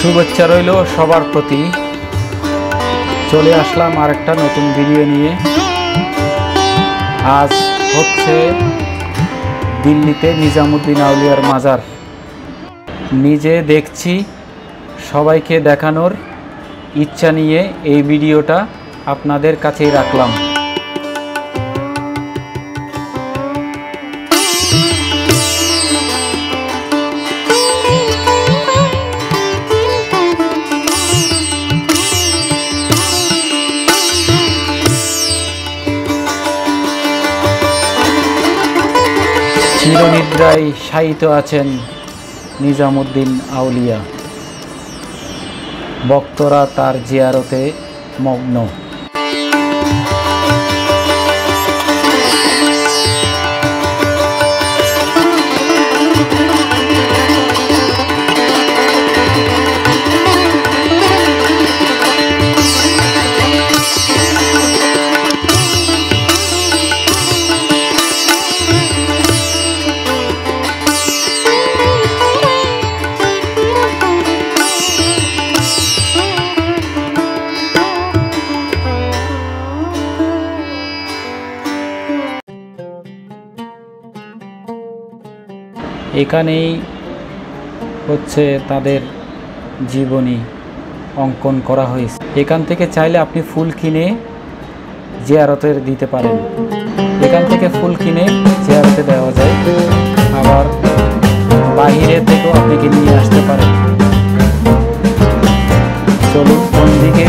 শুভেচ্ছা রইল সবার প্রতি। চলে আসলাম আরেকটা নতুন ভিডিও নিয়ে। আজ হচ্ছে দিল্লিতে নিজামুদ্দিন আউলিয়ার মাজার। নিজে দেখছি, সবাইকে দেখানোর ইচ্ছা নিয়ে এই ভিডিওটা আপনাদের কাছেই রাখলাম। চিরনিদ্রায় শায়িত আছেন নিজামুদ্দিন আউলিয়া, ভক্তরা তার জিয়ারতে মগ্ন। এখানেই হচ্ছে তাদের জীবনী অঙ্কন করা হয়েছে। এখান থেকে চাইলে আপনি ফুল কিনে জিয়ারতে দিতে পারেন। এখান থেকে ফুল কিনে জিয়ারতে দেওয়া যায়, আবার বাইরে থেকেও আপনি নিয়ে আসতে পারেন। চলুন কোন দিকে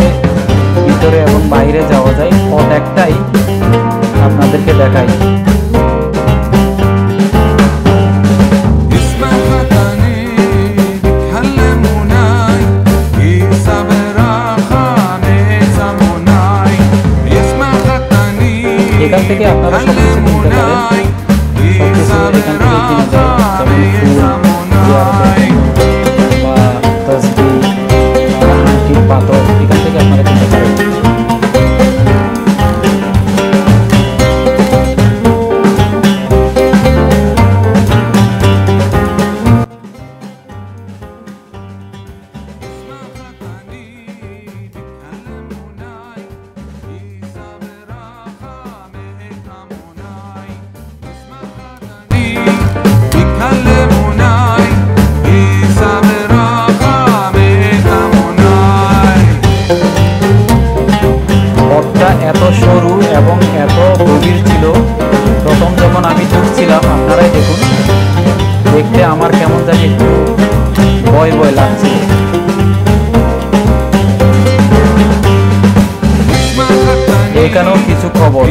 ভিতরে এবং বাইরে যাওয়া যায়, পথ একটাই, আপনাদেরকে দেখাই। এখান থেকে আপনারা সবকিছু কিনতে পারেন, সবকিছু এখান থেকে কিনে যায়, বা তসবি বা আংটির পাথর, এখান থেকে আপনারা কিনতে পারেন। এত সরু এবং এত গভীর ছিল, প্রথম যখন আমি ঢুকছিলাম, আপনারাই দেখুন, দেখতে আমার কেমন জানি একটু ভয় ভয় লাগছে। এখানেও কিছু খবর,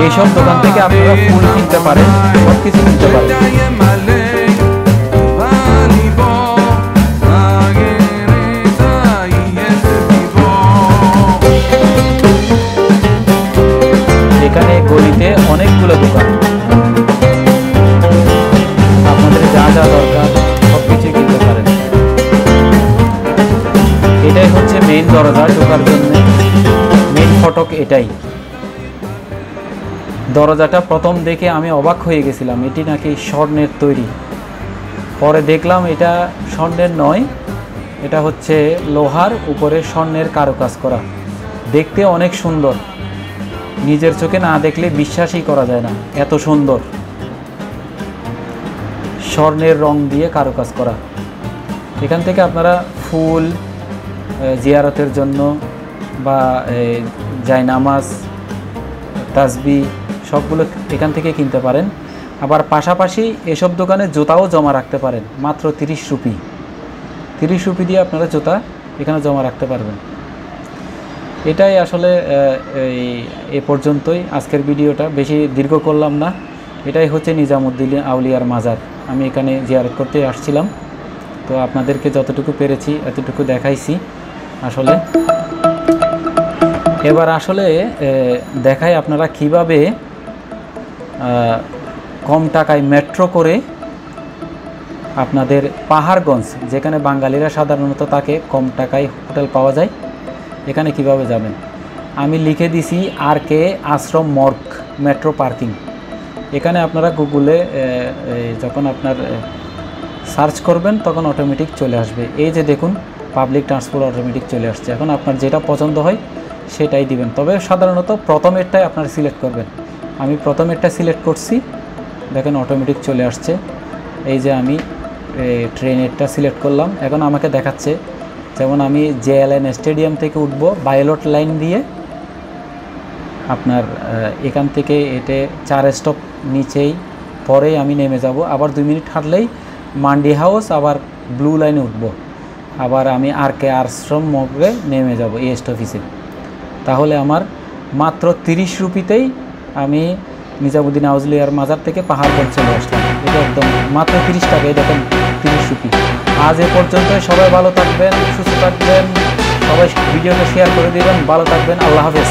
এইসব দোকান থেকে আপনারা ফুল কিনতে পারেন, সব কিছু কিনতে পারেন। এখানে গলিতে অনেকগুলো দোকান, আপনাদের যা যা দরকার সব কিছুই কিনতে পারেন। এটাই হচ্ছে মেইন দরজা, ঢোকার জন্য মেইন ফটক এটাই। দরজাটা প্রথম দেখে আমি অবাক হয়ে গেছিলাম, এটি নাকি স্বর্ণের তৈরি। পরে দেখলাম এটা স্বর্ণের নয়, এটা হচ্ছে লোহার উপরে স্বর্ণের কারুকাজ করা। দেখতে অনেক সুন্দর, নিজের চোখে না দেখলে বিশ্বাসই করা যায় না, এত সুন্দর। স্বর্ণের রং দিয়ে কারুকাজ করা। এখান থেকে আপনারা ফুল জিয়ারতের জন্য বা জায়নামাজ, তাসবি সবগুলো এখান থেকে কিনতে পারেন। আবার পাশাপাশি এসব দোকানে জুতাও জমা রাখতে পারেন, মাত্র 30 রুপি। 30 রুপি দিয়ে আপনারা জুতা এখানে জমা রাখতে পারবেন। এটাই আসলে এ পর্যন্তই আজকের ভিডিওটা, বেশি দীর্ঘ করলাম না। এটাই হচ্ছে নিজামুদ্দিন আউলিয়ার মাজার। আমি এখানে জিয়ারত করতে আসছিলাম, তো আপনাদেরকে যতটুকু পেরেছি এতটুকু দেখাইছি। আসলে এবার আসলে দেখাই আপনারা কিভাবে কম টাকায় মেট্রো করে আপনাদের পাহাড়গঞ্জ, যেখানে বাঙালিরা সাধারণত থাকে, কম টাকায় হোটেল পাওয়া যায়, এখানে কিভাবে যাবেন। আমি লিখে দিছি RK আশ্রম মর্গ মেট্রো পার্কিং। এখানে আপনারা গুগলে যখন আপনার সার্চ করবেন তখন অটোমেটিক চলে আসবে। এই যে দেখুন পাবলিক ট্রান্সপোর্ট অটোমেটিক চলে আসছে। এখন আপনার যেটা পছন্দ হয় সেটাই দিবেন, তবে সাধারণত প্রথমেরটাই আপনারা সিলেক্ট করবেন। আমি প্রথমেরটা সিলেক্ট করছি, দেখেন অটোমেটিক চলে আসছে। এই যে আমি ট্রেনেরটা সিলেক্ট করলাম, এখন আমাকে দেখাচ্ছে যেমন আমি জেএলএন স্টেডিয়াম থেকে উঠবো বায়োলট লাইন দিয়ে, আপনার এখান থেকে এতে 4 স্টপ নিচেই পরেই আমি নেমে যাব, আবার 2 মিনিট হাঁটলেই মান্ডি হাউস, আবার ব্লু লাইনে উঠব, আবার আমি আর.কে. আশ্রম মোড়ে নেমে যাব এস্ট অফিসে। তাহলে আমার মাত্র 30 রুপিতেই আমি নিজামুদ্দিন আউজলিয়ার মাজার থেকে পাহাড়গঞ্জ চলে আসলাম। এটা একদম মাত্র 30 টাকায়, দেখেন 30 রুপি। আজ এ পর্যন্ত, সবাই ভালো থাকবেন, সুস্থ থাকবেন, সবাই ভিডিওটা শেয়ার করে দিবেন, ভালো থাকবেন, আল্লাহ হাফেজ।